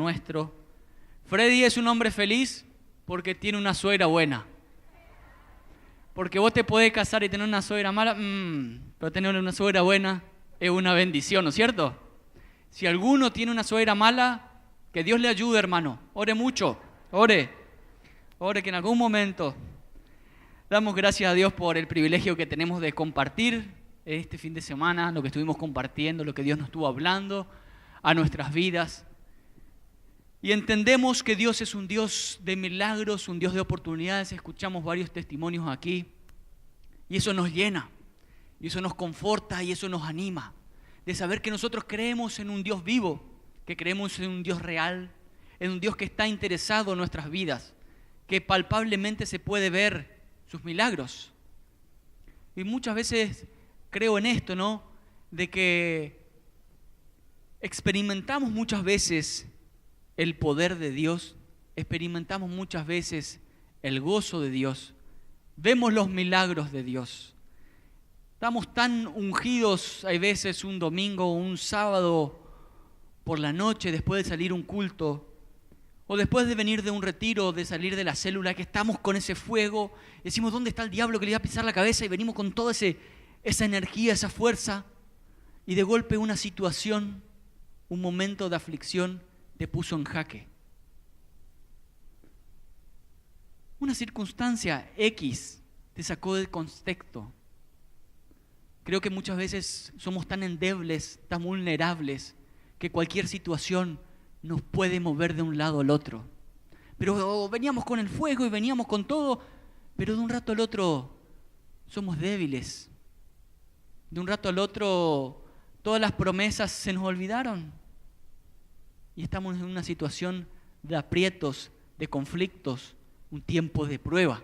nuestro. Freddy es un hombre feliz porque tiene una suegra buena. Porque vos te podés casar y tener una suegra mala, pero tener una suegra buena es una bendición, ¿no es cierto? Si alguno tiene una suegra mala, que Dios le ayude, hermano. Ore mucho, ore que en algún momento damos gracias a Dios por el privilegio que tenemos de compartir este fin de semana, lo que estuvimos compartiendo, lo que Dios nos estuvo hablando a nuestras vidas. Y entendemos que Dios es un Dios de milagros, un Dios de oportunidades. Escuchamos varios testimonios aquí y eso nos llena, y eso nos conforta y eso nos anima de saber que nosotros creemos en un Dios vivo, que creemos en un Dios real, en un Dios que está interesado en nuestras vidas, que palpablemente se puede ver sus milagros. Y muchas veces creo en esto, ¿no? De que experimentamos muchas veces el poder de Dios, experimentamos muchas veces el gozo de Dios, vemos los milagros de Dios. Estamos tan ungidos, hay veces un domingo o un sábado por la noche después de salir un culto, o después de venir de un retiro, de salir de la célula, que estamos con ese fuego, decimos, ¿dónde está el diablo que le iba a pisar la cabeza? Y venimos con toda esa energía, esa fuerza, y de golpe una situación, un momento de aflicción, te puso en jaque. Una circunstancia X te sacó del contexto. Creo que muchas veces somos tan endebles, tan vulnerables, que cualquier situación nos puede mover de un lado al otro. Pero veníamos con el fuego y veníamos con todo, pero de un rato al otro somos débiles. De un rato al otro todas las promesas se nos olvidaron. Y estamos en una situación de aprietos, de conflictos, un tiempo de prueba.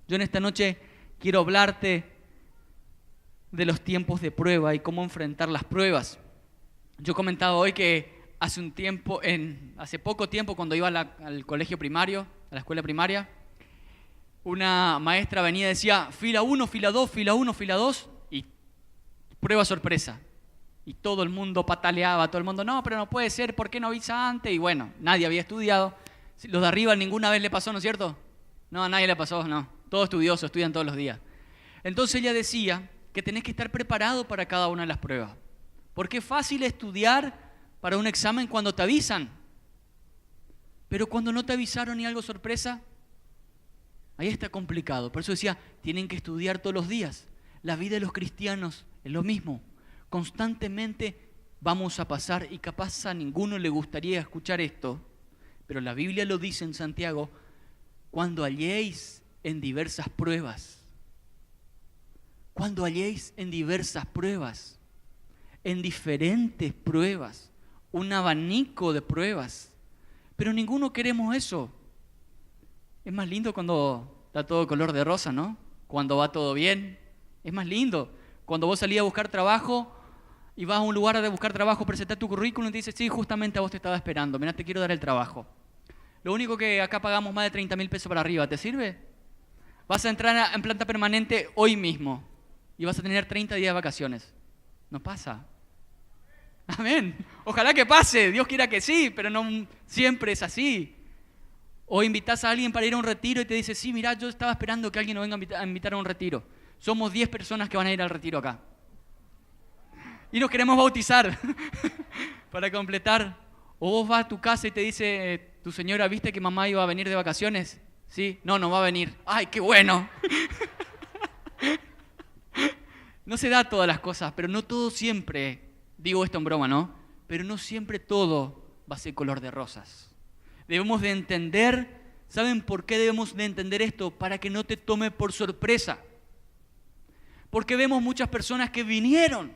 Yo en esta noche quiero hablarte de los tiempos de prueba y cómo enfrentar las pruebas. Yo comentaba hoy que hace poco tiempo, cuando iba al colegio primario, a la escuela primaria, una maestra venía y decía, fila 1, fila 2, fila 1, fila 2, y prueba sorpresa. Y todo el mundo pataleaba, todo el mundo, no, pero no puede ser, ¿por qué no avisa antes? Y bueno, nadie había estudiado. Los de arriba ninguna vez le pasó, ¿no es cierto? No, a nadie le pasó, no. Todo estudioso, estudian todos los días. Entonces ella decía que tenés que estar preparado para cada una de las pruebas. Porque es fácil estudiar para un examen cuando te avisan. Pero cuando no te avisaron y algo sorpresa, ahí está complicado. Por eso decía, tienen que estudiar todos los días. La vida de los cristianos es lo mismo. Constantemente vamos a pasar, y capaz a ninguno le gustaría escuchar esto, pero la Biblia lo dice en Santiago, cuando halléis en diversas pruebas, en diferentes pruebas, un abanico de pruebas, pero ninguno queremos eso. Es más lindo cuando está todo color de rosa, ¿no? Cuando va todo bien, es más lindo. Cuando vos salís a buscar trabajo y vas a un lugar de buscar trabajo, presentás tu currículum y te dices, sí, justamente a vos te estaba esperando, mirá, te quiero dar el trabajo. Lo único que acá pagamos más de 30.000 pesos para arriba, ¿te sirve? Vas a entrar en planta permanente hoy mismo y vas a tener 30 días de vacaciones. No pasa. Amén. Ojalá que pase, Dios quiera que sí, pero no siempre es así. O invitás a alguien para ir a un retiro y te dice, sí, mirá, yo estaba esperando que alguien nos venga a invitar a un retiro. Somos 10 personas que van a ir al retiro acá. Y nos queremos bautizar para completar. O vos vas a tu casa y te dice, tu señora, ¿viste que mamá iba a venir de vacaciones? Sí, no va a venir. ¡Ay, qué bueno! No se da todas las cosas, pero no todo siempre, digo esto en broma, ¿no? Pero no siempre todo va a ser color de rosas. Debemos de entender, ¿saben por qué debemos de entender esto? Para que no te tome por sorpresa. Porque vemos muchas personas que vinieron,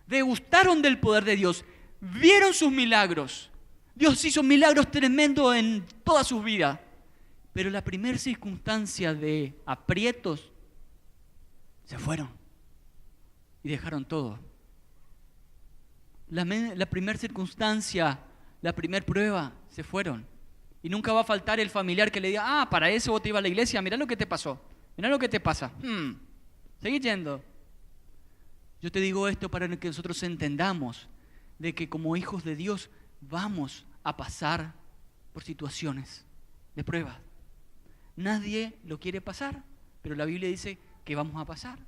degustaron del poder de Dios, vieron sus milagros. Dios hizo milagros tremendos en todas sus vidas. Pero la primera circunstancia de aprietos, se fueron y dejaron todo. La primera circunstancia, la primera prueba, se fueron. Y nunca va a faltar el familiar que le diga, para eso vos te ibas a la iglesia, mirá lo que te pasó, mirá lo que te pasa. Seguí yendo. Yo te digo esto para que nosotros entendamos de que como hijos de Dios vamos a pasar por situaciones de prueba. Nadie lo quiere pasar, pero la Biblia dice que vamos a pasar.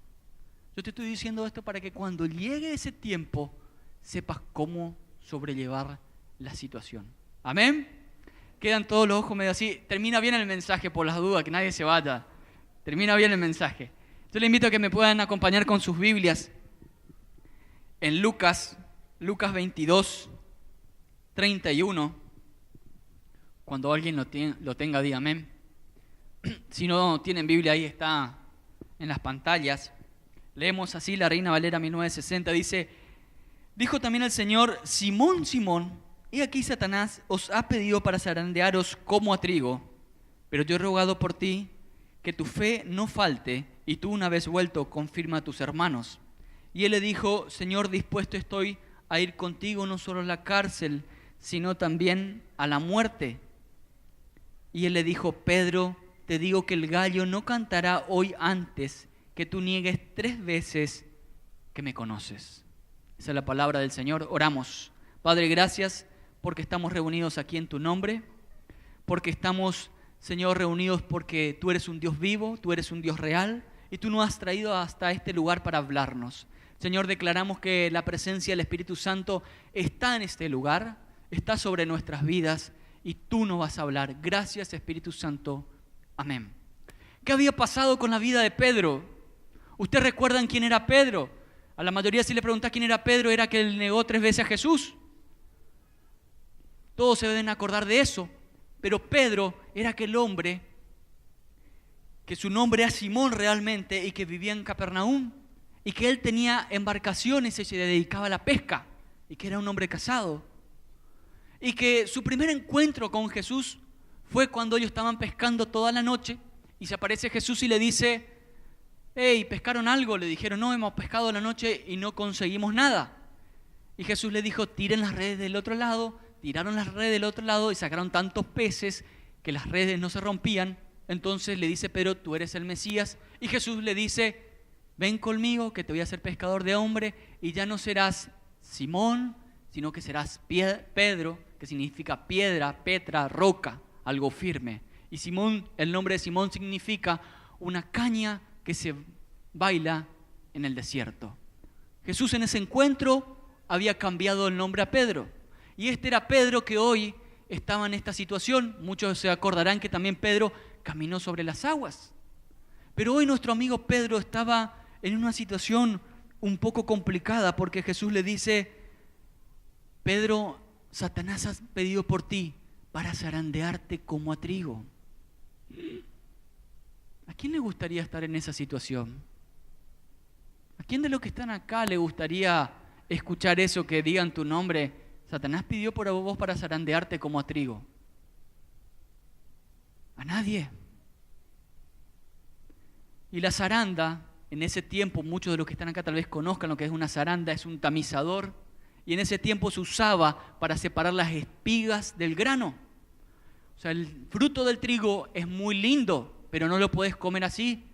Yo te estoy diciendo esto para que cuando llegue ese tiempo sepas cómo sobrellevar la situación. ¿Amén? Quedan todos los ojos medio así. Termina bien el mensaje por las dudas, que nadie se vaya. Termina bien el mensaje. Yo les invito a que me puedan acompañar con sus Biblias en Lucas 22, 31. Cuando alguien lo tenga, diga amén. Si no tienen Biblia, ahí está en las pantallas. Leemos así la Reina Valera 1960. Dice: dijo también el Señor: Simón, Simón, he aquí Satanás os ha pedido para zarandearos como a trigo, pero yo he rogado por ti que tu fe no falte, y tú, una vez vuelto, confirma a tus hermanos. Y él le dijo: Señor, dispuesto estoy a ir contigo no solo a la cárcel, sino también a la muerte. Y él le dijo: Pedro, te digo que el gallo no cantará hoy antes que tú niegues 3 veces que me conoces. Esa es la palabra del Señor. Oramos. Padre, gracias porque estamos reunidos aquí en tu nombre, porque estamos, Señor, reunidos porque tú eres un Dios vivo, tú eres un Dios real, y tú nos has traído hasta este lugar para hablarnos. Señor, declaramos que la presencia del Espíritu Santo está en este lugar, está sobre nuestras vidas, y tú nos vas a hablar. Gracias, Espíritu Santo. Amén. ¿Qué había pasado con la vida de Pedro? ¿Ustedes recuerdan quién era Pedro? A la mayoría, si le preguntás quién era Pedro, era que él negó 3 veces a Jesús. Todos se deben acordar de eso. Pero Pedro era aquel hombre que su nombre era Simón realmente, y que vivía en Capernaum, y que él tenía embarcaciones y se dedicaba a la pesca, y que era un hombre casado, y que su primer encuentro con Jesús fue cuando ellos estaban pescando toda la noche, y se aparece Jesús y le dice: hey, ¿pescaron algo? Le dijeron: no, hemos pescado la noche y no conseguimos nada. Y Jesús le dijo: tiren las redes del otro lado. Tiraron las redes del otro lado y sacaron tantos peces que las redes no se rompían. Entonces le dice Pedro: tú eres el Mesías. Y Jesús le dice: ven conmigo que te voy a hacer pescador de hombre, y ya no serás Simón, sino que serás Pedro, que significa piedra, Petra, roca, algo firme. Y Simón, el nombre de Simón significa una caña que se baila en el desierto. Jesús en ese encuentro había cambiado el nombre a Pedro. Y este era Pedro que hoy estaba en esta situación. Muchos se acordarán que también Pedro caminó sobre las aguas. Pero hoy nuestro amigo Pedro estaba en una situación un poco complicada, porque Jesús le dice: Pedro, Satanás ha pedido por ti para zarandearte como a trigo. ¿A quién le gustaría estar en esa situación? ¿A quién de los que están acá le gustaría escuchar eso, que digan tu nombre? Satanás pidió por vos para zarandearte como a trigo. A nadie. Y la zaranda, en ese tiempo, muchos de los que están acá tal vez conozcan lo que es una zaranda, es un tamizador. Y en ese tiempo se usaba para separar las espigas del grano. O sea, el fruto del trigo es muy lindo, pero no lo puedes comer así.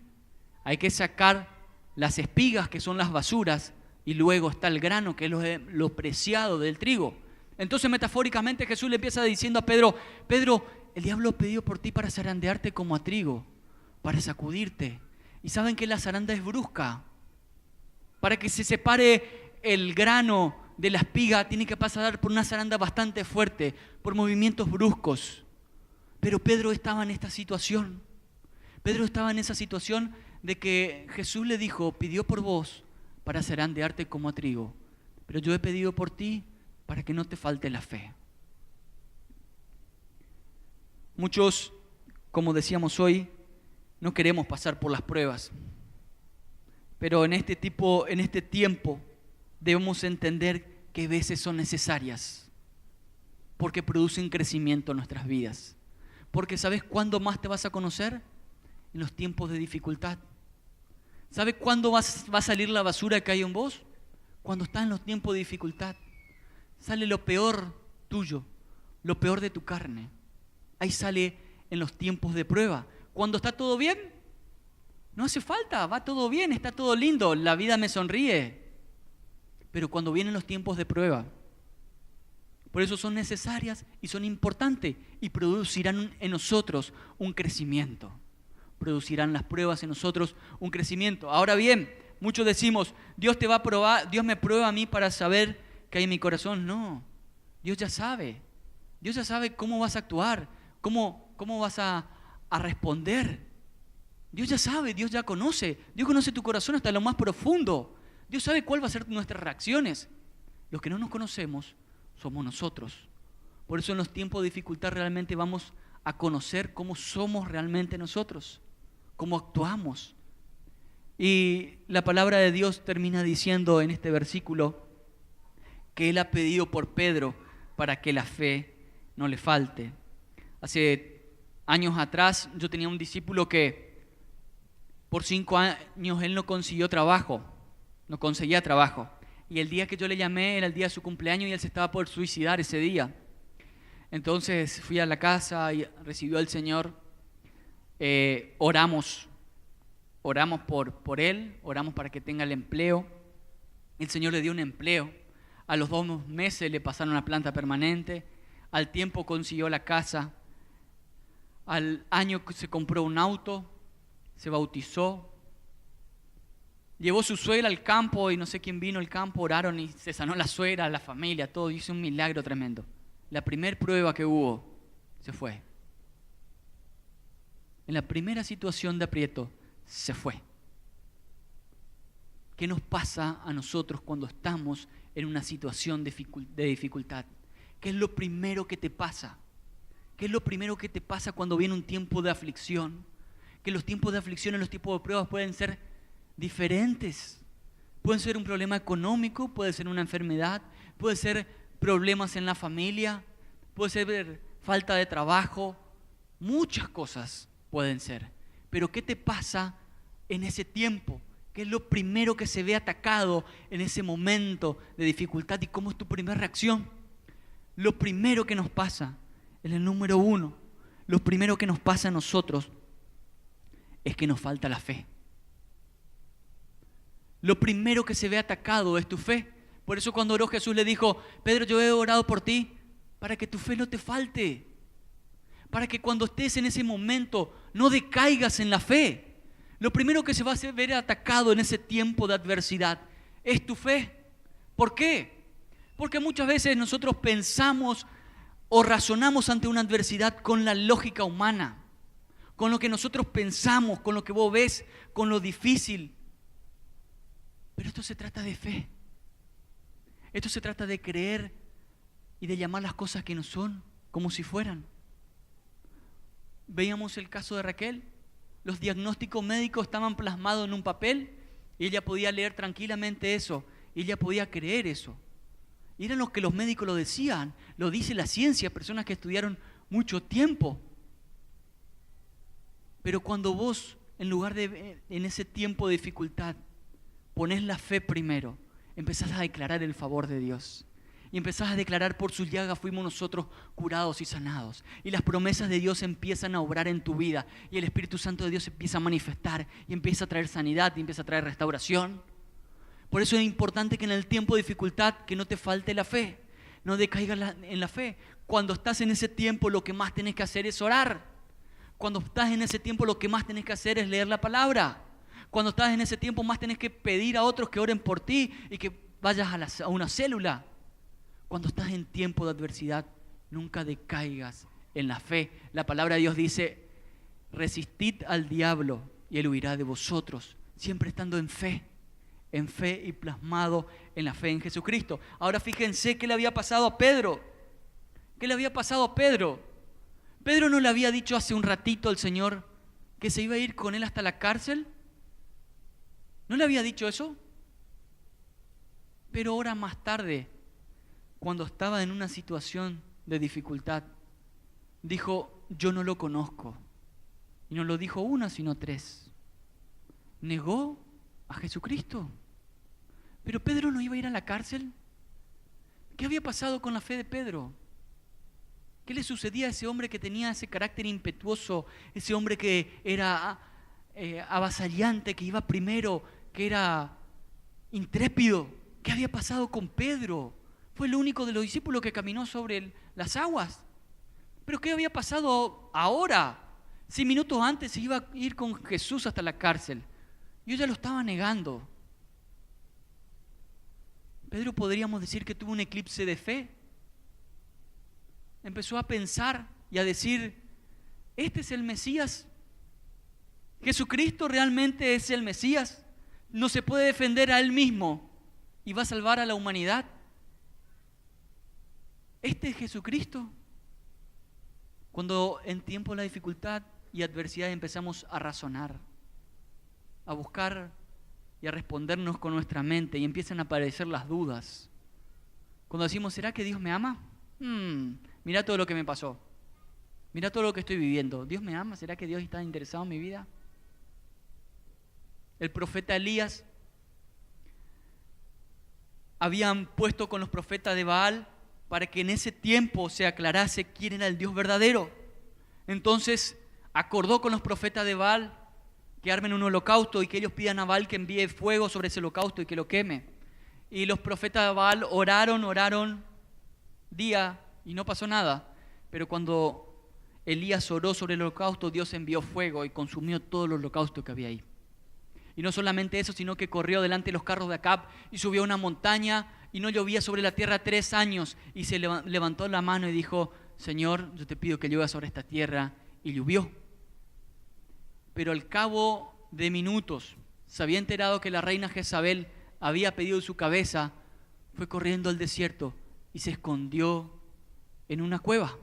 Hay que sacar las espigas, que son las basuras, y luego está el grano, que es lo preciado del trigo. Entonces, metafóricamente, Jesús le empieza diciendo a Pedro: Pedro, el diablo pidió por ti para zarandearte como a trigo, para sacudirte. Y saben que la zaranda es brusca. Para que se separe el grano de la espiga, tiene que pasar por una zaranda bastante fuerte, por movimientos bruscos. Pero Pedro estaba en esta situación. Pedro estaba en esa situación de que Jesús le dijo: pidió por vos para zarandearte como a trigo, pero yo he pedido por ti para que no te falte la fe. Muchos, como decíamos hoy, no queremos pasar por las pruebas, pero en este tiempo debemos entender que a veces son necesarias, porque producen crecimiento en nuestras vidas. Porque ¿sabes cuándo más te vas a conocer? En los tiempos de dificultad. ¿Sabes cuándo va a salir la basura que hay en vos? Cuando estás en los tiempos de dificultad. Sale lo peor tuyo, lo peor de tu carne. Ahí sale en los tiempos de prueba. Cuando está todo bien, no hace falta, va todo bien, está todo lindo, la vida me sonríe. Pero cuando vienen los tiempos de prueba, Por eso son necesarias y son importantes y producirán en nosotros un crecimiento. Producirán las pruebas en nosotros un crecimiento. Ahora bien, muchos decimos, Dios te va a probar, Dios me prueba a mí para saber qué hay en mi corazón. No, Dios ya sabe. Dios ya sabe cómo vas a actuar, cómo vas a responder. Dios ya sabe, Dios ya conoce. Dios conoce tu corazón hasta lo más profundo. Dios sabe cuál va a ser nuestras reacciones. Los que no nos conocemos somos nosotros. Por eso en los tiempos de dificultad realmente vamos a conocer cómo somos realmente nosotros, cómo actuamos. Y la palabra de Dios termina diciendo en este versículo que Él ha pedido por Pedro para que la fe no le falte. Hace años atrás yo tenía un discípulo que por 5 años él no conseguía trabajo. Y el día que yo le llamé era el día de su cumpleaños y él se estaba por suicidar ese día. Entonces fui a la casa y recibió al Señor. Oramos por él, oramos para que tenga el empleo. El Señor le dio un empleo. A los 2 meses le pasaron a planta permanente. Al tiempo consiguió la casa. Al año se compró un auto, se bautizó. Llevó su suegra al campo y no sé quién vino al campo, oraron y se sanó la suegra, la familia, todo. Hizo un milagro tremendo. La primera prueba que hubo, se fue. En la primera situación de aprieto, se fue. ¿Qué nos pasa a nosotros cuando estamos en una situación de dificultad? ¿Qué es lo primero que te pasa? ¿Qué es lo primero que te pasa cuando viene un tiempo de aflicción? Que los tiempos de aflicción y los tiempos de pruebas pueden ser diferentes. Pueden ser un problema económico, puede ser una enfermedad, puede ser problemas en la familia, puede ser falta de trabajo, muchas cosas pueden ser. Pero ¿qué te pasa en ese tiempo? ¿Qué es lo primero que se ve atacado en ese momento de dificultad y cómo es tu primera reacción? Lo primero que nos pasa, en el número 1, lo primero que nos pasa a nosotros es que nos falta la fe. Lo primero que se ve atacado es tu fe. Por eso cuando oró Jesús le dijo, Pedro, yo he orado por ti para que tu fe no te falte. Para que cuando estés en ese momento no decaigas en la fe. Lo primero que se va a ver atacado en ese tiempo de adversidad es tu fe. ¿Por qué? Porque muchas veces nosotros pensamos o razonamos ante una adversidad con la lógica humana, con lo que nosotros pensamos, con lo que vos ves, con lo difícil. Pero esto se trata de fe. Esto se trata de creer y de llamar las cosas que no son como si fueran. Veíamos el caso de Raquel. Los diagnósticos médicos estaban plasmados en un papel y ella podía leer tranquilamente eso. Y ella podía creer eso. Y eran los que los médicos lo decían. Lo dice la ciencia, personas que estudiaron mucho tiempo. Pero cuando vos, en lugar de en ese tiempo de dificultad, ponés la fe primero, empezás a declarar el favor de Dios. Y empezás a declarar, por sus llagas fuimos nosotros curados y sanados. Y las promesas de Dios empiezan a obrar en tu vida. Y el Espíritu Santo de Dios empieza a manifestar. Y empieza a traer sanidad, y empieza a traer restauración. Por eso es importante que en el tiempo de dificultad, que no te falte la fe. No decaigas en la fe. Cuando estás en ese tiempo, lo que más tenés que hacer es orar. Cuando estás en ese tiempo, lo que más tenés que hacer es leer la palabra. Cuando estás en ese tiempo, más tenés que pedir a otros que oren por ti y que vayas a una célula. Cuando estás en tiempo de adversidad, nunca decaigas en la fe. La palabra de Dios dice, resistid al diablo y él huirá de vosotros. Siempre estando en fe y plasmado en la fe en Jesucristo. Ahora fíjense qué le había pasado a Pedro. ¿Qué le había pasado a Pedro? Pedro no le había dicho hace un ratito al Señor que se iba a ir con él hasta la cárcel. ¿No le había dicho eso? Pero horas más tarde, cuando estaba en una situación de dificultad, dijo, yo no lo conozco. Y no lo dijo una, sino 3. Negó a Jesucristo. Pero Pedro no iba a ir a la cárcel. ¿Qué había pasado con la fe de Pedro? ¿Qué le sucedía a ese hombre que tenía ese carácter impetuoso, ese hombre que era avasallante, que iba primero, que era intrépido? ¿Qué había pasado con Pedro? Fue el único de los discípulos que caminó sobre las aguas. Pero ¿qué había pasado ahora? Si minutos antes se iba a ir con Jesús hasta la cárcel. Y ella lo estaba negando. Pedro podríamos decir que tuvo un eclipse de fe. Empezó a pensar y a decir, ¿este es el Mesías? ¿Jesucristo realmente es el Mesías? ¿No se puede defender a Él mismo y va a salvar a la humanidad? ¿Este es Jesucristo? Cuando en tiempo de la dificultad y adversidad empezamos a razonar, a buscar y a respondernos con nuestra mente y empiezan a aparecer las dudas. Cuando decimos, ¿será que Dios me ama? Mira todo lo que me pasó. Mira todo lo que estoy viviendo. ¿Dios me ama? ¿Será que Dios está interesado en mi vida? El profeta Elías habían puesto con los profetas de Baal para que en ese tiempo se aclarase quién era el Dios verdadero. Entonces acordó con los profetas de Baal que armen un holocausto y que ellos pidan a Baal que envíe fuego sobre ese holocausto y que lo queme. Y los profetas de Baal oraron día y no pasó nada. Pero cuando Elías oró sobre el holocausto, Dios envió fuego y consumió todo el holocausto que había ahí. Y no solamente eso, sino que corrió delante de los carros de Acab y subió a una montaña y no llovía sobre la tierra 3 años. Y se levantó la mano y dijo, Señor, yo te pido que llueva sobre esta tierra. Y llovió. Pero al cabo de minutos se había enterado que la reina Jezabel había pedido su cabeza, fue corriendo al desierto y se escondió en una cueva.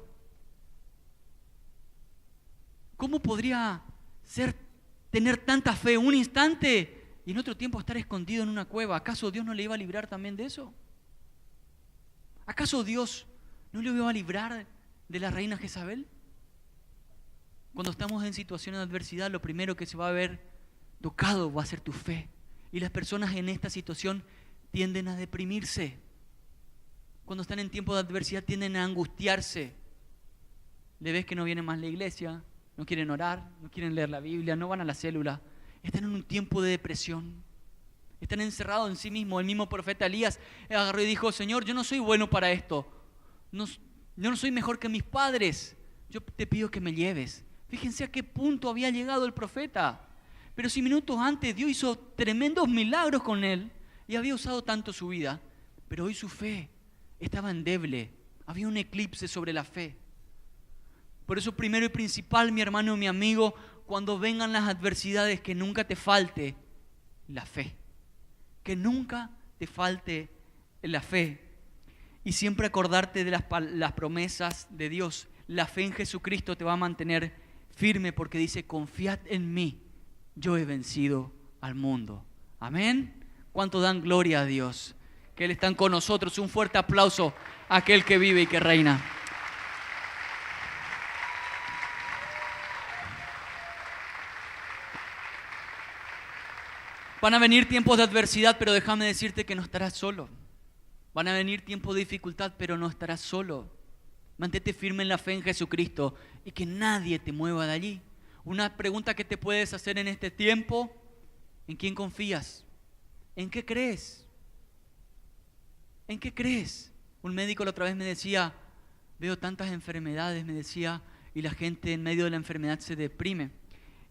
¿Cómo podría tener tanta fe un instante y en otro tiempo estar escondido en una cueva? ¿Acaso Dios no le iba a librar también de eso? ¿Acaso Dios no le iba a librar de la reina Jezabel? Cuando estamos en situaciones de adversidad, lo primero que se va a ver tocado va a ser tu fe. Y las personas en esta situación tienden a deprimirse. Cuando están en tiempo de adversidad tienden a angustiarse. Le ves que no vienen más a la iglesia, no quieren orar, no quieren leer la Biblia, no van a la célula. Están en un tiempo de depresión. Están encerrados en sí mismos. El mismo profeta Elías agarró y dijo, Señor, yo no soy bueno para esto. Yo no soy mejor que mis padres. Yo te pido que me lleves. Fíjense a qué punto había llegado el profeta. Pero si minutos antes Dios hizo tremendos milagros con él y había usado tanto su vida, pero hoy su fe estaba endeble. Había un eclipse sobre la fe. Por eso primero y principal, mi hermano y mi amigo, cuando vengan las adversidades, que nunca te falte la fe. Que nunca te falte la fe. Y siempre acordarte de las promesas de Dios. La fe en Jesucristo te va a mantener firme porque dice, confiad en mí, yo he vencido al mundo. Amén. ¿Cuánto dan gloria a Dios? Que Él está con nosotros. Un fuerte aplauso a aquel que vive y que reina. Van a venir tiempos de adversidad, pero déjame decirte que no estarás solo. Van a venir tiempos de dificultad, pero no estarás solo. Mantente firme en la fe en Jesucristo y que nadie te mueva de allí. Una pregunta que te puedes hacer en este tiempo, ¿en quién confías? ¿En qué crees? ¿En qué crees? Un médico la otra vez me decía, veo tantas enfermedades, me decía, y la gente en medio de la enfermedad se deprime.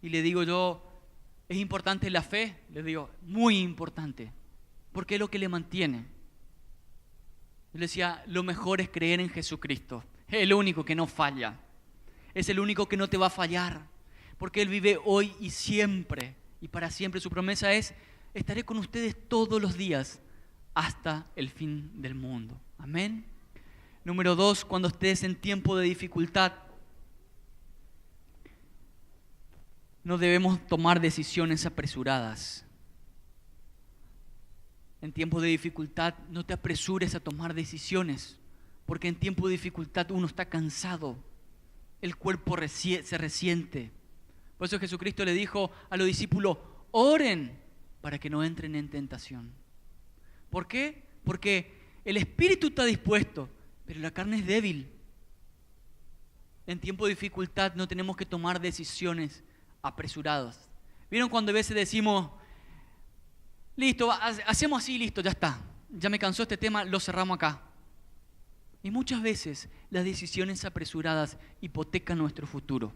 Y le digo yo, ¿es importante la fe? Le digo, muy importante, porque es lo que le mantiene. Yo le decía, lo mejor es creer en Jesucristo. Es el único que no falla. Es el único que no te va a fallar. Porque Él vive hoy y siempre. Y para siempre. Su promesa es, estaré con ustedes todos los días hasta el fin del mundo. Amén. Número 2, cuando estés en tiempo de dificultad, no debemos tomar decisiones apresuradas. En tiempos de dificultad, no te apresures a tomar decisiones, porque en tiempo de dificultad uno está cansado, el cuerpo se resiente. Por eso Jesucristo le dijo a los discípulos, oren para que no entren en tentación. ¿Por qué? Porque el espíritu está dispuesto, pero la carne es débil. En tiempo de dificultad no tenemos que tomar decisiones apresuradas. ¿Vieron cuando a veces decimos, listo, hacemos así, listo, ya está. Ya me cansó este tema, lo cerramos acá. Y muchas veces las decisiones apresuradas hipotecan nuestro futuro.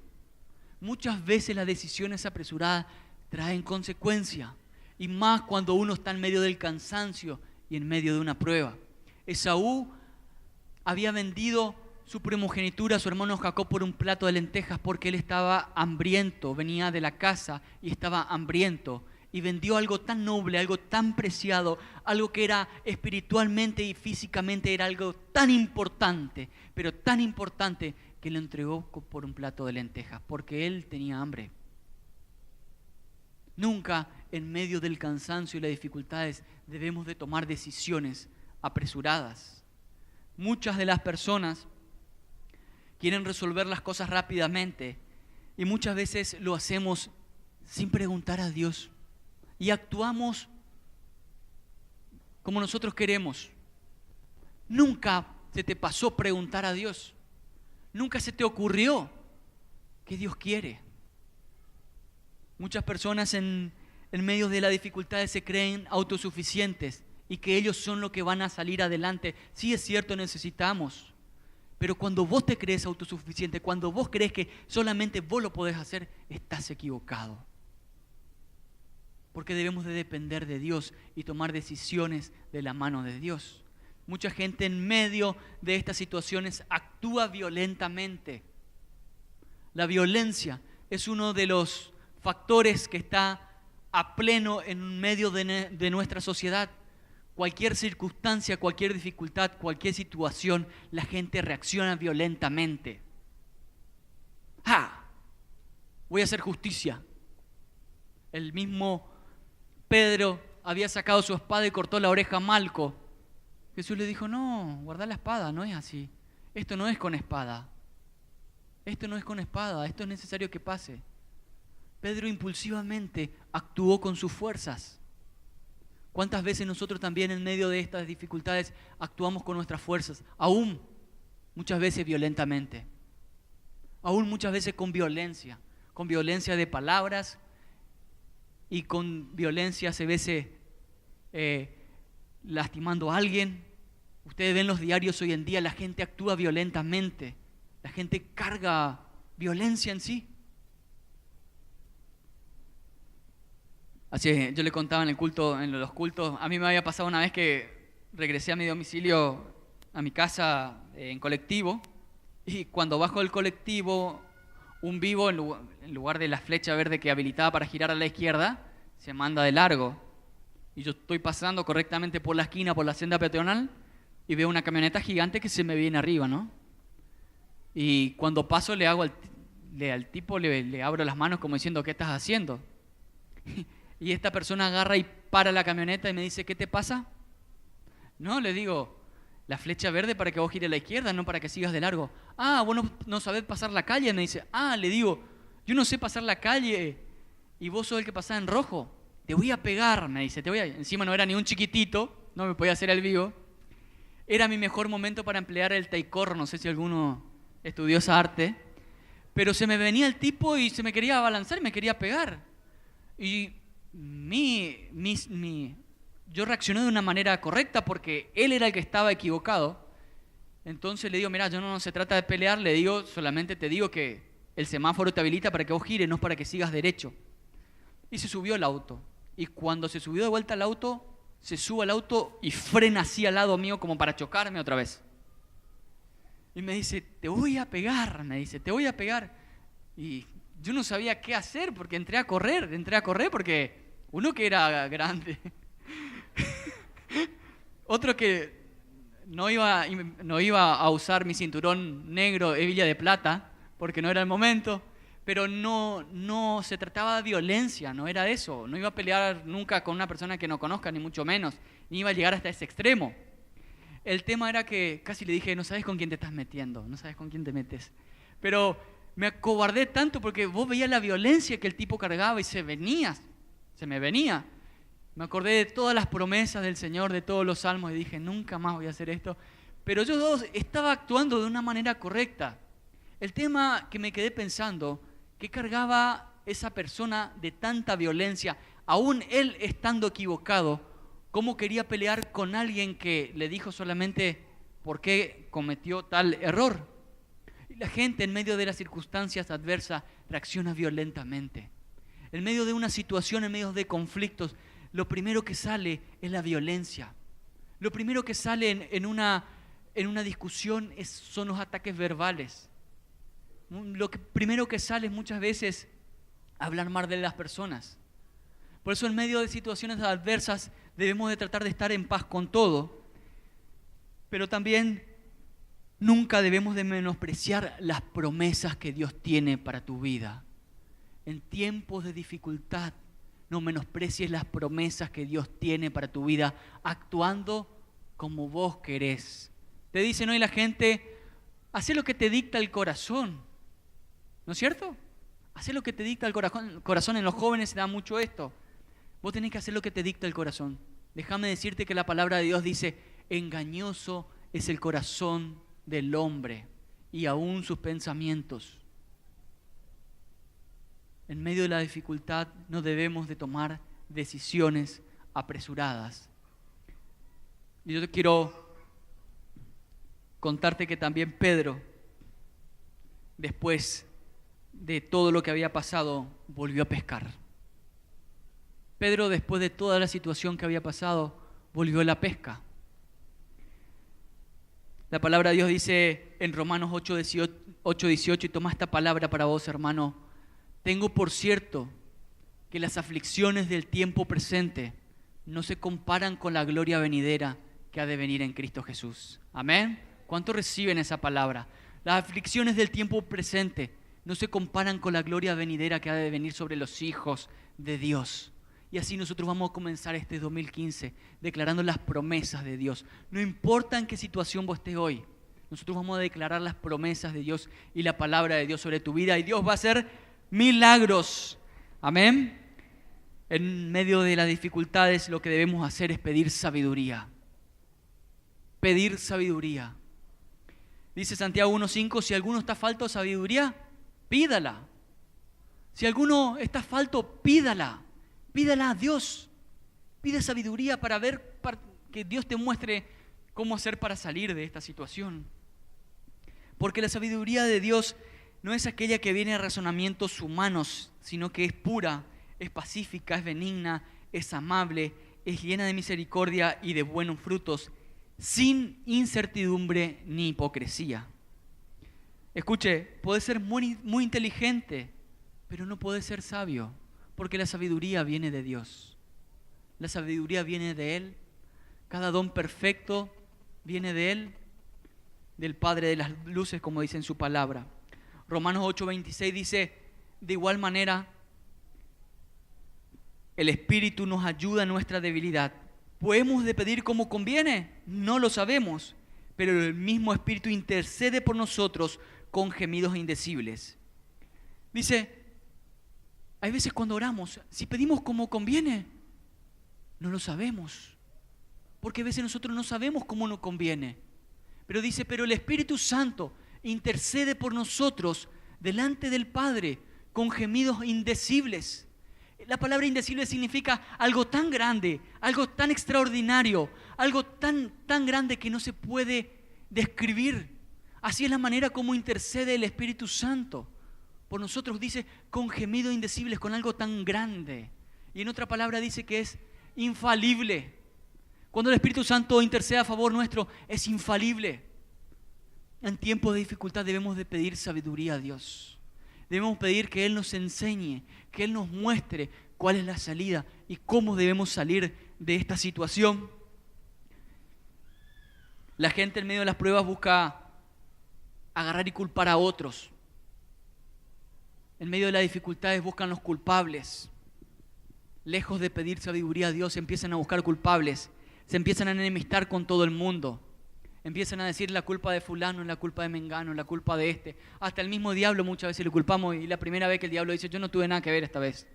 Muchas veces las decisiones apresuradas traen consecuencia. Y más cuando uno está en medio del cansancio y en medio de una prueba. Esaú había vendido su primogenitura a su hermano Jacob por un plato de lentejas porque él estaba hambriento, venía de la casa y estaba hambriento. Y vendió algo tan noble, algo tan preciado, algo que era espiritualmente y físicamente era algo tan importante, pero tan importante que lo entregó por un plato de lentejas, porque él tenía hambre. Nunca en medio del cansancio y las dificultades debemos de tomar decisiones apresuradas. Muchas de las personas quieren resolver las cosas rápidamente y muchas veces lo hacemos sin preguntar a Dios. Y actuamos como nosotros queremos. Nunca se te pasó preguntar a Dios. Nunca se te ocurrió que Dios quiere. Muchas personas en medio de las dificultades se creen autosuficientes y que ellos son los que van a salir adelante. Sí, es cierto, necesitamos. Pero cuando vos te crees autosuficiente, cuando vos crees que solamente vos lo podés hacer, estás equivocado. Porque debemos de depender de Dios y tomar decisiones de la mano de Dios. Mucha gente en medio de estas situaciones actúa violentamente. La violencia es uno de los factores que está a pleno en medio de nuestra sociedad. Cualquier circunstancia, cualquier dificultad, cualquier situación, la gente reacciona violentamente. ¡Ah! Voy a hacer justicia. El mismo Pedro había sacado su espada y cortó la oreja a Malco. Jesús le dijo, no, guarda la espada, no es así. Esto no es con espada. Esto no es con espada, esto es necesario que pase. Pedro impulsivamente actuó con sus fuerzas. ¿Cuántas veces nosotros también en medio de estas dificultades actuamos con nuestras fuerzas? Aún muchas veces violentamente. Aún muchas veces con violencia de palabras, y con violencia se ve lastimando a alguien. Ustedes ven los diarios hoy en día, la gente actúa violentamente, la gente carga violencia en sí. Así yo le contaba en los cultos, a mí me había pasado una vez que regresé a mi domicilio, a mi casa en colectivo, y cuando bajo del colectivo, un vivo, en lugar de la flecha verde que habilitaba para girar a la izquierda, se manda de largo. Y yo estoy pasando correctamente por la esquina, por la senda peatonal, y veo una camioneta gigante que se me viene arriba, ¿no? Y cuando paso le hago al tipo, le abro las manos como diciendo, ¿qué estás haciendo? Y esta persona agarra y para la camioneta y me dice, ¿qué te pasa? No, le digo, la flecha verde para que vos gires a la izquierda, no para que sigas de largo. Ah, vos no sabés pasar la calle, me dice. Ah, le digo, yo no sé pasar la calle y vos sos el que pasás en rojo. Te voy a pegar, me dice. Encima no era ni un chiquitito, no me podía hacer el vivo. Era mi mejor momento para emplear el taekwondo, no sé si alguno estudió esa arte. Pero se me venía el tipo y se me quería abalanzar y me quería pegar. Y yo reaccioné de una manera correcta porque él era el que estaba equivocado. Entonces le digo, mira, no se trata de pelear, le digo, solamente te digo que el semáforo te habilita para que vos gires, no es para que sigas derecho. Y se subió al auto. Y cuando se subió de vuelta al auto, se sube al auto y frena así al lado mío como para chocarme otra vez. Y me dice, te voy a pegar, me dice, te voy a pegar. Y yo no sabía qué hacer porque entré a correr porque uno que era grande, otro que no iba a usar mi cinturón negro hebilla de plata porque no era el momento, pero no se trataba de violencia, no era eso, no iba a pelear nunca con una persona que no conozca, ni mucho menos, ni iba a llegar hasta ese extremo. El tema era que casi le dije, no sabes con quién te estás metiendo, no sabes con quién te metes, pero me acobardé tanto porque vos veías la violencia que el tipo cargaba y se me venía. Me acordé de todas las promesas del Señor, de todos los salmos y dije, nunca más voy a hacer esto. Pero yo estaba actuando de una manera correcta. El tema que me quedé pensando, ¿qué cargaba esa persona de tanta violencia? Aún él estando equivocado, ¿cómo quería pelear con alguien que le dijo solamente por qué cometió tal error. Y la gente en medio de las circunstancias adversas reacciona violentamente. En medio de una situación, en medio de conflictos, lo primero que sale es la violencia. Lo primero que sale en una discusión son los ataques verbales. Primero que sale muchas veces hablar mal de las personas. Por eso en medio de situaciones adversas debemos de tratar de estar en paz con todo, pero también nunca debemos de menospreciar las promesas que Dios tiene para tu vida. En tiempos de dificultad, no menosprecies las promesas que Dios tiene para tu vida, actuando como vos querés. Te dicen hoy la gente, haz lo que te dicta el corazón, ¿no es cierto? Haz lo que te dicta el corazón. En los jóvenes se da mucho esto. Vos tenés que hacer lo que te dicta el corazón. Déjame decirte que la palabra de Dios dice, engañoso es el corazón del hombre y aún sus pensamientos. En medio de la dificultad no debemos de tomar decisiones apresuradas. Y yo te quiero contarte que también Pedro, después de todo lo que había pasado, volvió a pescar. Pedro, después de toda la situación que había pasado, volvió a la pesca. La palabra de Dios dice en Romanos 8:18, y toma esta palabra para vos, hermano: tengo por cierto que las aflicciones del tiempo presente no se comparan con la gloria venidera que ha de venir en Cristo Jesús. Amén. ¿Cuántos reciben esa palabra? Las aflicciones del tiempo presente no se comparan con la gloria venidera que ha de venir sobre los hijos de Dios. Y así nosotros vamos a comenzar este 2015 declarando las promesas de Dios. No importa en qué situación vos estés hoy, nosotros vamos a declarar las promesas de Dios y la palabra de Dios sobre tu vida. Y Dios va a hacer milagros. Amén. En medio de las dificultades lo que debemos hacer es pedir sabiduría. Pedir sabiduría. Dice Santiago 1:5, si alguno está falto de sabiduría, pídala. Si alguno está falto, pídala. Pídala a Dios. Pide sabiduría para que Dios te muestre cómo hacer para salir de esta situación. Porque la sabiduría de Dios no es aquella que viene de razonamientos humanos, sino que es pura, es pacífica, es benigna, es amable, es llena de misericordia y de buenos frutos, sin incertidumbre ni hipocresía. Escuche, puede ser muy, muy inteligente, pero no puede ser sabio, porque la sabiduría viene de Dios. La sabiduría viene de Él. Cada don perfecto viene de Él, del Padre de las luces, como dice en su palabra. Romanos 8:26 dice, de igual manera, el Espíritu nos ayuda en nuestra debilidad. ¿Podemos de pedir como conviene? No lo sabemos, pero el mismo Espíritu intercede por nosotros con gemidos indecibles. Dice, hay veces cuando oramos, si pedimos como conviene, no lo sabemos, porque a veces nosotros no sabemos cómo nos conviene. Pero dice, pero el Espíritu Santo intercede por nosotros delante del Padre con gemidos indecibles. La palabra indecible significa algo tan grande, algo tan extraordinario, algo tan grande que no se puede describir. Así es la manera como intercede el Espíritu Santo por nosotros, dice, con gemidos indecibles, con algo tan grande. Y en otra palabra dice que es infalible. Cuando el Espíritu Santo intercede a favor nuestro, es infalible. En tiempos de dificultad debemos de pedir sabiduría a Dios. Debemos pedir que Él nos enseñe, que Él nos muestre cuál es la salida y cómo debemos salir de esta situación. La gente en medio de las pruebas busca agarrar y culpar a otros. En medio de las dificultades buscan los culpables. Lejos de pedir sabiduría a Dios, empiezan a buscar culpables. Se empiezan a enemistar con todo el mundo. Empiezan a decir la culpa de fulano, la culpa de mengano, la culpa de este. Hasta el mismo diablo muchas veces le culpamos, y la primera vez que el diablo dice, yo no tuve nada que ver esta vez.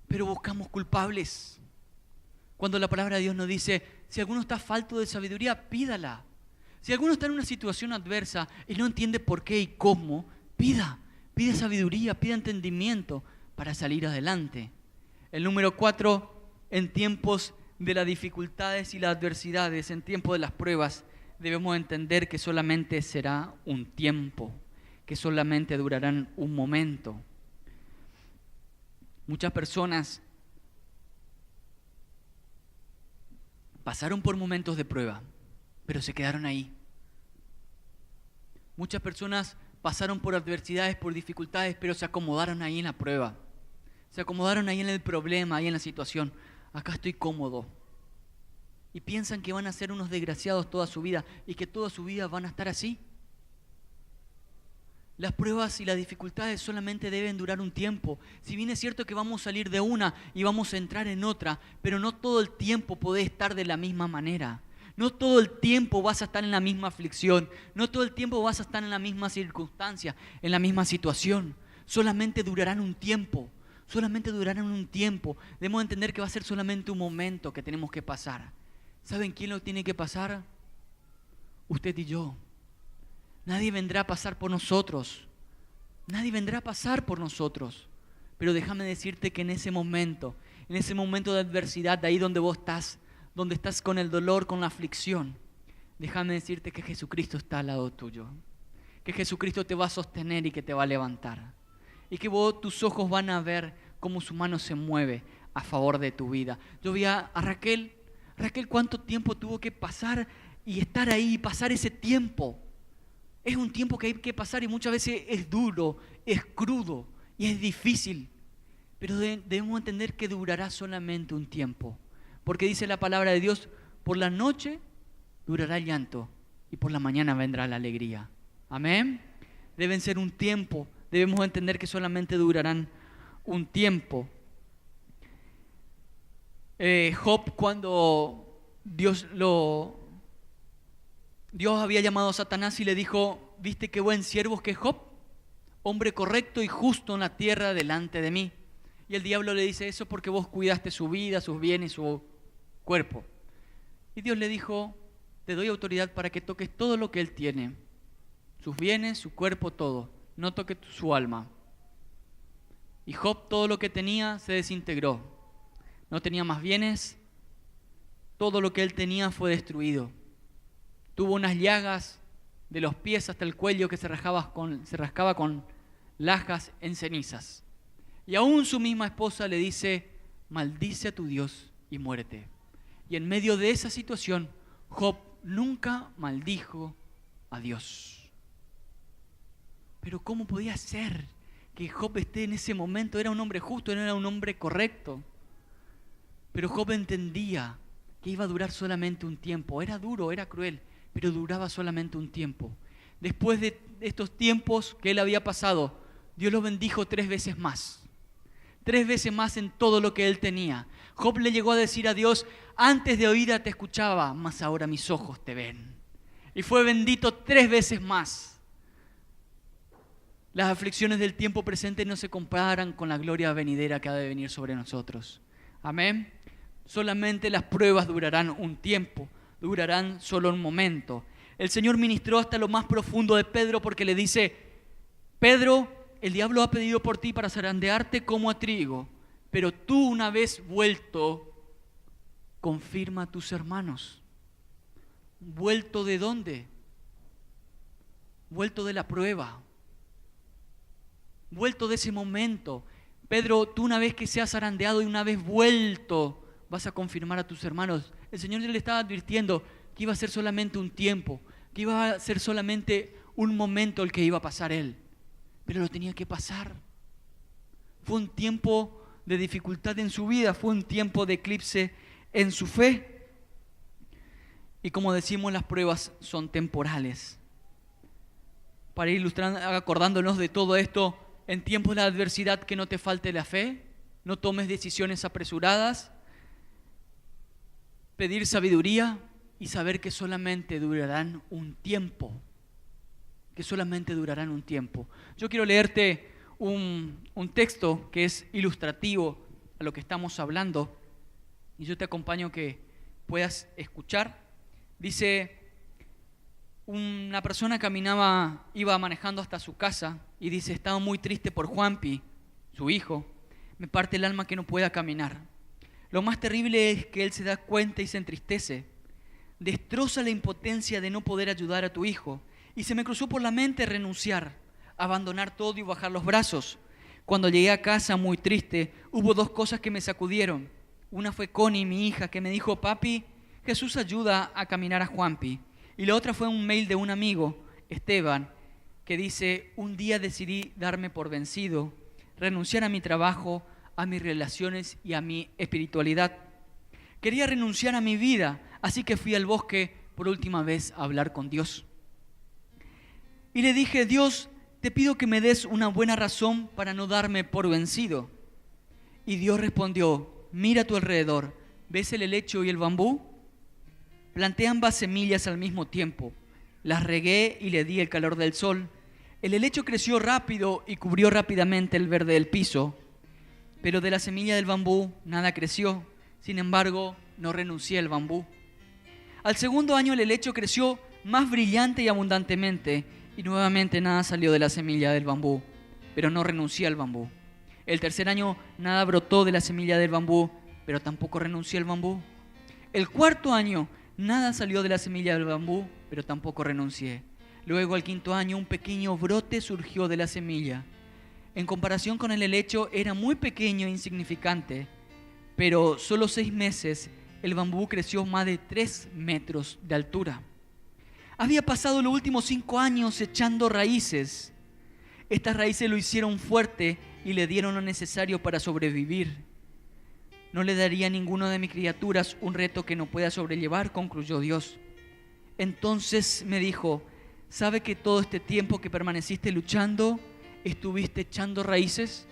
Pero buscamos culpables. Cuando la palabra de Dios nos dice, si alguno está falto de sabiduría, pídala. Si alguno está en una situación adversa y no entiende por qué y cómo, pide sabiduría, pide entendimiento para salir adelante. El número 4, en tiempos de las dificultades y las adversidades, en tiempos de las pruebas, debemos entender que solamente será un tiempo, que solamente durarán un momento. Muchas personas pasaron por momentos de prueba, pero se quedaron ahí. Muchas personas pasaron por adversidades, por dificultades, pero se acomodaron ahí en la prueba. Se acomodaron ahí en el problema, ahí en la situación. Acá estoy cómodo. Y piensan que van a ser unos desgraciados toda su vida y que toda su vida van a estar así. Las pruebas y las dificultades solamente deben durar un tiempo. Si bien es cierto que vamos a salir de una y vamos a entrar en otra, pero no todo el tiempo podés estar de la misma manera. No todo el tiempo vas a estar en la misma aflicción. No todo el tiempo vas a estar en la misma circunstancia, en la misma situación. Solamente durarán un tiempo. Solamente durarán un tiempo. Debemos entender que va a ser solamente un momento que tenemos que pasar. ¿Saben quién lo tiene que pasar? Usted y yo. Nadie vendrá a pasar por nosotros. Nadie vendrá a pasar por nosotros. Pero déjame decirte que en ese momento de adversidad, de ahí donde vos estás, donde estás con el dolor, con la aflicción, déjame decirte que Jesucristo está al lado tuyo. Que Jesucristo te va a sostener y que te va a levantar. Y que tus ojos van a ver cómo su mano se mueve a favor de tu vida. Yo vi a Raquel. Raquel, ¿cuánto tiempo tuvo que pasar y estar ahí y pasar ese tiempo? Es un tiempo que hay que pasar y muchas veces es duro, es crudo y es difícil. Pero debemos entender que durará solamente un tiempo. Porque dice la palabra de Dios, por la noche durará el llanto y por la mañana vendrá la alegría. Amén. Deben ser un tiempo. Debemos entender que solamente durarán un tiempo. Job, cuando Dios había llamado a Satanás y le dijo, ¿viste qué buen siervo que es Job? Hombre correcto y justo en la tierra delante de mí. Y el diablo le dice eso porque vos cuidaste su vida, sus bienes, su cuerpo. Y Dios le dijo, te doy autoridad para que toques todo lo que él tiene. Sus bienes, su cuerpo, todo. No toques su alma. Y Job todo lo que tenía se desintegró. No tenía más bienes. Todo lo que él tenía fue destruido. Tuvo unas llagas de los pies hasta el cuello que se rascaba con lajas en cenizas. Y aún su misma esposa le dice, maldice a tu Dios y muérete. Y en medio de esa situación, Job nunca maldijo a Dios. Pero ¿cómo podía ser que Job esté en ese momento? Era un hombre justo, era un hombre correcto. Pero Job entendía que iba a durar solamente un tiempo. Era duro, era cruel, pero duraba solamente un tiempo. Después de estos tiempos que él había pasado, Dios lo bendijo 3 veces más. 3 veces más en todo lo que él tenía. Job le llegó a decir a Dios, antes de oír te escuchaba, mas ahora mis ojos te ven. Y fue bendito 3 veces más. Las aflicciones del tiempo presente no se comparan con la gloria venidera que ha de venir sobre nosotros. Amén. Solamente las pruebas durarán un tiempo, durarán solo un momento. El Señor ministró hasta lo más profundo de Pedro porque le dice, Pedro, el diablo ha pedido por ti para zarandearte como a trigo, pero tú una vez vuelto, confirma a tus hermanos. ¿Vuelto de dónde? Vuelto de la prueba. Vuelto de ese momento. Pedro, tú una vez que seas zarandeado y una vez vuelto, vas a confirmar a tus hermanos. El Señor le estaba advirtiendo que iba a ser solamente un tiempo, que iba a ser solamente un momento el que iba a pasar él. Pero lo tenía que pasar. Fue un tiempo de dificultad en su vida, fue un tiempo de eclipse en su fe. Y como decimos, las pruebas son temporales. Para ir ilustrando, acordándonos de todo esto, en tiempos de adversidad que no te falte la fe, no tomes decisiones apresuradas, pedir sabiduría y saber que solamente durarán un tiempo. Que solamente durarán un tiempo. Yo quiero leerte un texto que es ilustrativo a lo que estamos hablando y yo te acompaño que puedas escuchar. Dice, una persona iba manejando hasta su casa y dice, estaba muy triste por Juanpi, su hijo, me parte el alma que no pueda caminar. Lo más terrible es que él se da cuenta y se entristece destroza la impotencia de no poder ayudar a tu hijo. Y se me cruzó por la mente renunciar, abandonar todo y bajar los brazos. Cuando llegué a casa muy triste, hubo dos cosas que me sacudieron. Una fue Connie, mi hija, que me dijo: papi, Jesús ayuda a caminar a Juanpi. Y la otra fue un mail de un amigo, Esteban, que dice: un día decidí darme por vencido, renunciar a mi trabajo, a mis relaciones y a mi espiritualidad. Quería renunciar a mi vida, así que fui al bosque por última vez a hablar con Dios. Y le dije: Dios, te pido que me des una buena razón para no darme por vencido. Y Dios respondió: mira a tu alrededor, ¿ves el helecho y el bambú? Planté ambas semillas al mismo tiempo, las regué y le di el calor del sol. El helecho creció rápido y cubrió rápidamente el verde del piso, pero de la semilla del bambú nada creció. Sin embargo, no renuncié al bambú. Al segundo año el helecho creció más brillante y abundantemente, y nuevamente nada salió de la semilla del bambú, pero no renuncié al bambú. El tercer año nada brotó de la semilla del bambú, pero tampoco renuncié al bambú. El cuarto año nada salió de la semilla del bambú, pero tampoco renuncié. Luego, al quinto año, un pequeño brote surgió de la semilla. En comparación con el helecho, era muy pequeño e insignificante, pero solo 6 meses el bambú creció más de 3 metros de altura. Había pasado los últimos 5 años echando raíces. Estas raíces lo hicieron fuerte y le dieron lo necesario para sobrevivir. No le daría a ninguna de mis criaturas un reto que no pueda sobrellevar, concluyó Dios. Entonces me dijo: ¿sabe que todo este tiempo que permaneciste luchando, estuviste echando raíces?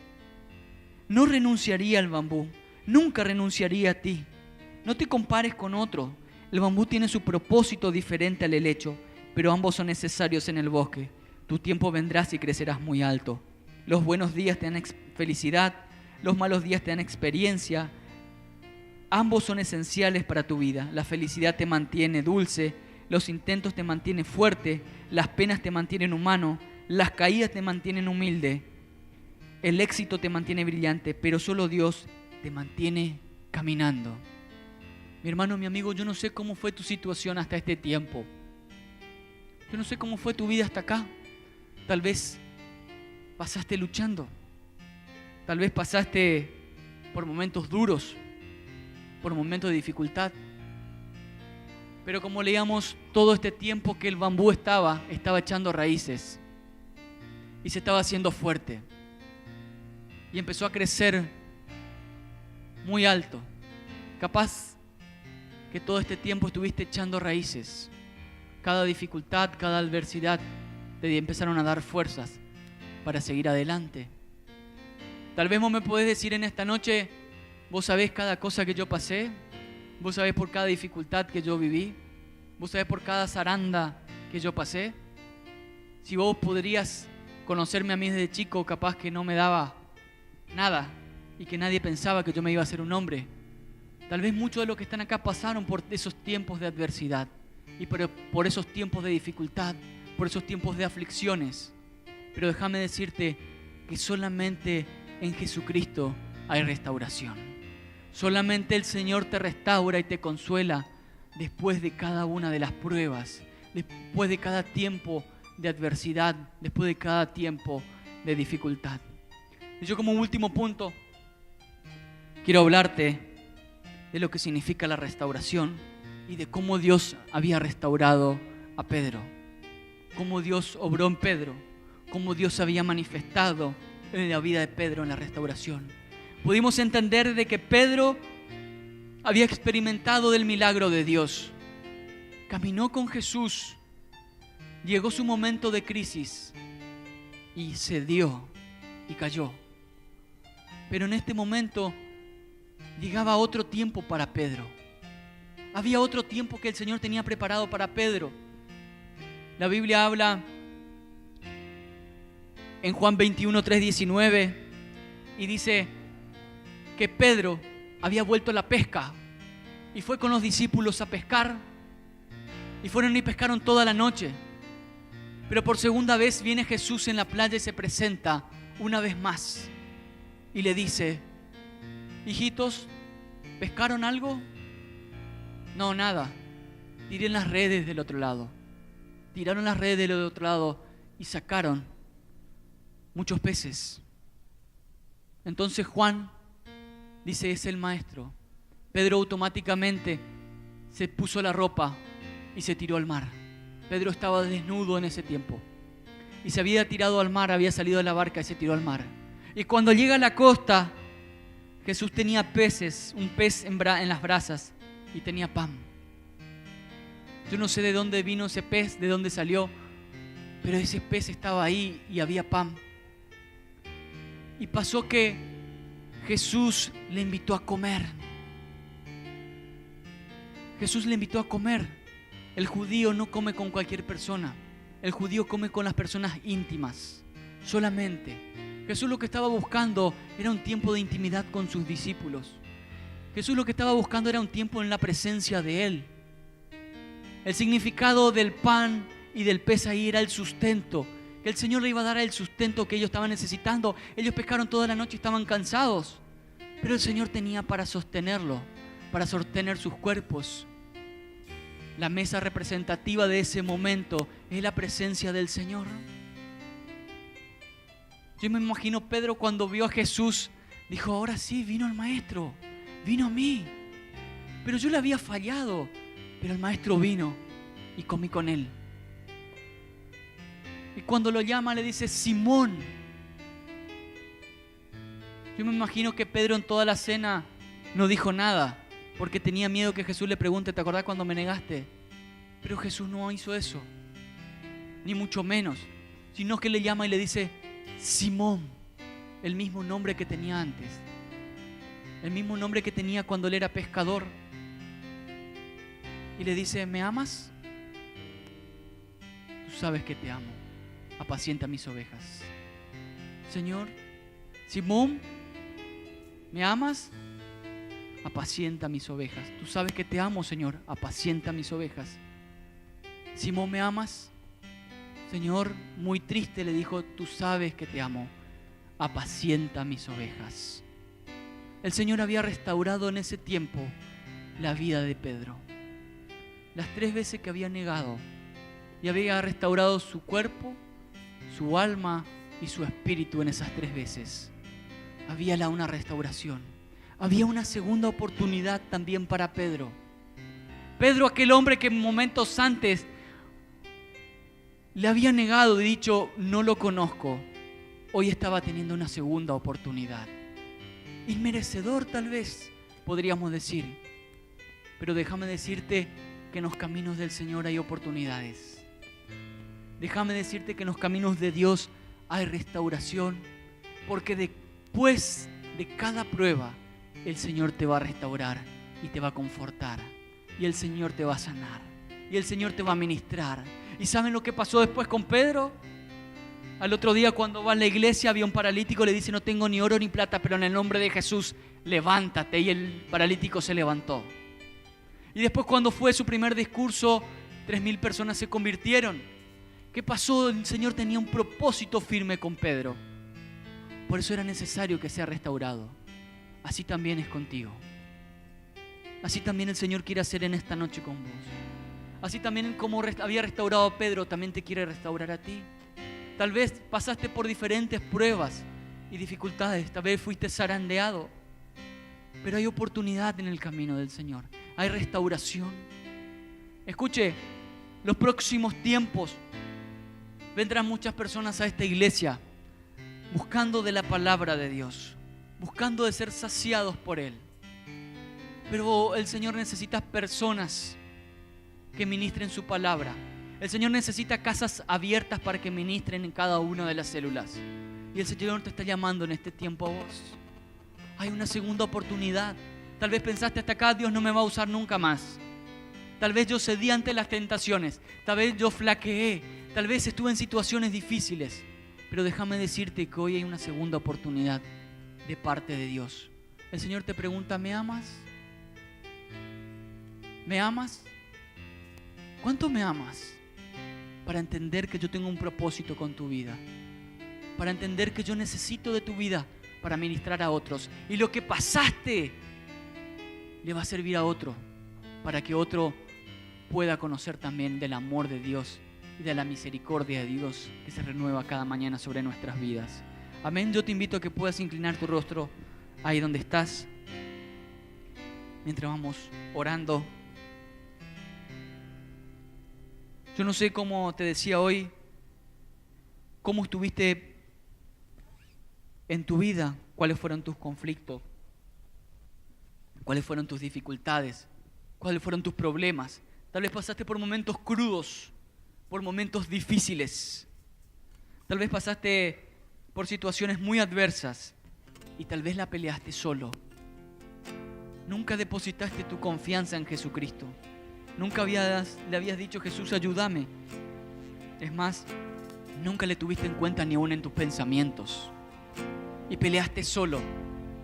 No renunciaría al bambú, nunca renunciaría a ti. No te compares con otro. El bambú tiene su propósito diferente al helecho, pero ambos son necesarios en el bosque. Tu tiempo vendrá y crecerás muy alto. Los buenos días te dan felicidad, los malos días te dan experiencia. Ambos son esenciales para tu vida. La felicidad te mantiene dulce, los intentos te mantienen fuerte, las penas te mantienen humano, las caídas te mantienen humilde, el éxito te mantiene brillante, pero solo Dios te mantiene caminando. Mi hermano, mi amigo, yo no sé cómo fue tu situación hasta este tiempo. Yo no sé cómo fue tu vida hasta acá. Tal vez pasaste luchando. Tal vez pasaste por momentos duros, por momentos de dificultad. Pero como leíamos, todo este tiempo que el bambú estaba echando raíces y se estaba haciendo fuerte y empezó a crecer muy alto. Capaz que todo este tiempo estuviste echando raíces. Cada dificultad, cada adversidad te empezaron a dar fuerzas para seguir adelante. Tal vez vos me podés decir en esta noche: vos sabés cada cosa que yo pasé, vos sabés por cada dificultad que yo viví, vos sabés por cada zaranda que yo pasé. Si vos podrías conocerme a mí desde chico, capaz que no me daba nada y que nadie pensaba que yo me iba a hacer un hombre. Tal vez muchos de los que están acá pasaron por esos tiempos de adversidad y por esos tiempos de dificultad, por esos tiempos de aflicciones. Pero déjame decirte que solamente en Jesucristo hay restauración. Solamente el Señor te restaura y te consuela después de cada una de las pruebas, después de cada tiempo de adversidad, después de cada tiempo de dificultad. Y yo, como último punto, quiero hablarte de lo que significa la restauración y de cómo Dios había restaurado a Pedro, cómo Dios obró en Pedro, cómo Dios había manifestado en la vida de Pedro en la restauración. Pudimos entender de que Pedro había experimentado del milagro de Dios, caminó con Jesús, llegó su momento de crisis y cedió y cayó. Pero en este momento llegaba otro tiempo para Pedro. Había otro tiempo que el Señor tenía preparado para Pedro. La Biblia habla en Juan 21, 3, 19 y dice que Pedro había vuelto a la pesca y fue con los discípulos a pescar y fueron y pescaron toda la noche. Pero por segunda vez viene Jesús en la playa y se presenta una vez más y le dice: hijitos, ¿pescaron algo? No, nada. tiren las redes del otro lado. Tiraron las redes del otro lado y sacaron muchos peces. Entonces Juan dice, es el maestro. Pedro automáticamente se puso la ropa y se tiró al mar. Pedro estaba desnudo en ese tiempo y se había tirado al mar, había salido de la barca y se tiró al mar. Y cuando llega a la costa, Jesús tenía peces, un pez en las brasas y tenía pan. Yo no sé de dónde vino ese pez, de dónde salió, pero ese pez estaba ahí y había pan. Y pasó que Jesús le invitó a comer. Jesús le invitó a comer. El judío no come con cualquier persona. El judío come con las personas íntimas, solamente. Jesús lo que estaba buscando era un tiempo de intimidad con sus discípulos. Jesús lo que estaba buscando era un tiempo en la presencia de Él. El significado del pan y del pez ahí era el sustento, que el Señor le iba a dar el sustento que ellos estaban necesitando. Ellos pescaron toda la noche y estaban cansados, pero el Señor tenía para sostenerlo, para sostener sus cuerpos. La mesa representativa de ese momento es la presencia del Señor. Yo me imagino Pedro cuando vio a Jesús, dijo, ahora sí, vino el Maestro, vino a mí. Pero yo le había fallado, pero el Maestro vino y comí con Él. Y cuando lo llama le dice, Simón. Yo me imagino que Pedro en toda la cena no dijo nada, porque tenía miedo que Jesús le pregunte, ¿te acordás cuando me negaste? Pero Jesús no hizo eso, ni mucho menos, sino que le llama y le dice, Simón, el mismo nombre que tenía antes, el mismo nombre que tenía cuando él era pescador. Y le dice, ¿me amas? Tú sabes que te amo, apacienta mis ovejas. Señor, Simón, ¿me amas? Apacienta mis ovejas. Tú sabes que te amo, Señor, apacienta mis ovejas. Simón, ¿me amas? Señor, muy triste le dijo, tú sabes que te amo, apacienta mis ovejas. El Señor había restaurado en ese tiempo la vida de Pedro. Las 3 veces que había negado, y había restaurado su cuerpo, su alma y su espíritu en esas 3 veces. Había una restauración. Había una segunda oportunidad también para Pedro. Pedro, aquel hombre que momentos antes le había negado y dicho, no lo conozco, hoy estaba teniendo una segunda oportunidad. Inmerecedor tal vez, podríamos decir. Pero déjame decirte que en los caminos del Señor hay oportunidades. Déjame decirte que en los caminos de Dios hay restauración, porque después de cada prueba, el Señor te va a restaurar y te va a confortar. Y el Señor te va a sanar. Y el Señor te va a ministrar. ¿Y saben lo que pasó después con Pedro? Al otro día cuando va a la iglesia había un paralítico, le dice, no tengo ni oro ni plata, pero en el nombre de Jesús, levántate. Y el paralítico se levantó. Y después cuando fue su primer discurso, 3.000 personas se convirtieron. ¿Qué pasó? El Señor tenía un propósito firme con Pedro. Por eso era necesario que sea restaurado. Así también es contigo. Así también el Señor quiere hacer en esta noche con vos. Así también como había restaurado a Pedro, también te quiere restaurar a ti. Tal vez pasaste por diferentes pruebas y dificultades. Tal vez fuiste zarandeado. Pero hay oportunidad en el camino del Señor. Hay restauración. Escuche, los próximos tiempos vendrán muchas personas a esta iglesia buscando de la palabra de Dios, buscando de ser saciados por Él. Pero el Señor necesita personas que ministren su palabra. El Señor necesita casas abiertas para que ministren en cada una de las células. Y el Señor te está llamando en este tiempo a vos. Hay una segunda oportunidad. Tal vez pensaste hasta acá, Dios no me va a usar nunca más. Tal vez yo cedí ante las tentaciones. Tal vez yo flaqueé. Tal vez estuve en situaciones difíciles. Pero déjame decirte que hoy hay una segunda oportunidad de parte de Dios. El Señor te pregunta, ¿me amas? ¿Me amas? ¿Cuánto me amas? Para entender que yo tengo un propósito con tu vida. Para entender que yo necesito de tu vida para ministrar a otros. Y lo que pasaste le va a servir a otro, para que otro pueda conocer también del amor de Dios y de la misericordia de Dios que se renueva cada mañana sobre nuestras vidas. Amén. Yo te invito a que puedas inclinar tu rostro ahí donde estás, mientras vamos orando. Yo no sé cómo te decía hoy, cómo estuviste en tu vida, cuáles fueron tus conflictos, cuáles fueron tus dificultades, cuáles fueron tus problemas. Tal vez pasaste por momentos crudos, por momentos difíciles. Tal vez pasaste por situaciones muy adversas y tal vez la peleaste solo. Nunca depositaste tu confianza en Jesucristo. Nunca le habías dicho: Jesús, ayúdame. Es más, nunca le tuviste en cuenta ni aún en tus pensamientos. Y peleaste solo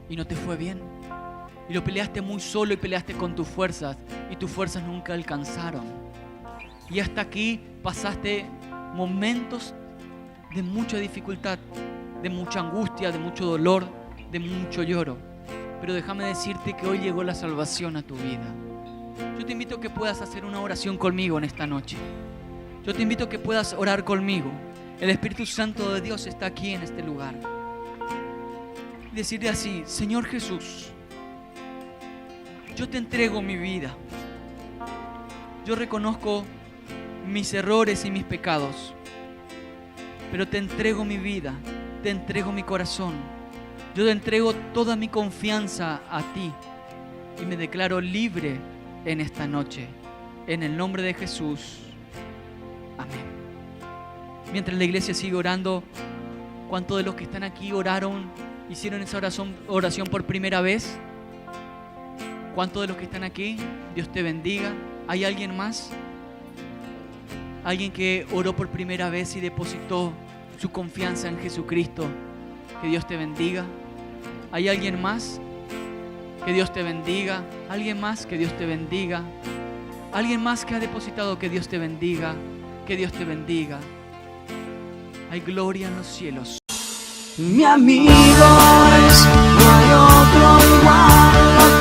y no te fue bien. Y lo peleaste muy solo y peleaste con tus fuerzas y tus fuerzas nunca alcanzaron. Y hasta aquí pasaste momentos de mucha dificultad, de mucha angustia, de mucho dolor, de mucho lloro. Pero déjame decirte que hoy llegó la salvación a tu vida. Yo te invito a que puedas hacer una oración conmigo en esta noche. Yo te invito a que puedas orar conmigo. El Espíritu Santo de Dios está aquí en este lugar. Y decirle así: Señor Jesús, yo te entrego mi vida. Yo reconozco mis errores y mis pecados, pero te entrego mi vida, te entrego mi corazón. Yo te entrego toda mi confianza a ti y me declaro libre en esta noche. En el nombre de Jesús. Amén. Mientras la iglesia sigue orando, ¿cuántos de los que están aquí hicieron esa oración por primera vez? ¿Cuántos de los que están aquí? Dios te bendiga. ¿Hay alguien más? ¿Alguien que oró por primera vez y depositó su confianza en Jesucristo? Que Dios te bendiga. ¿Hay alguien más? Que Dios te bendiga. ¿Alguien más? Que Dios te bendiga. ¿Alguien más que ha depositado? Que Dios te bendiga. Que Dios te bendiga. Hay gloria en los cielos. Mi amigo es, no hay otro igual.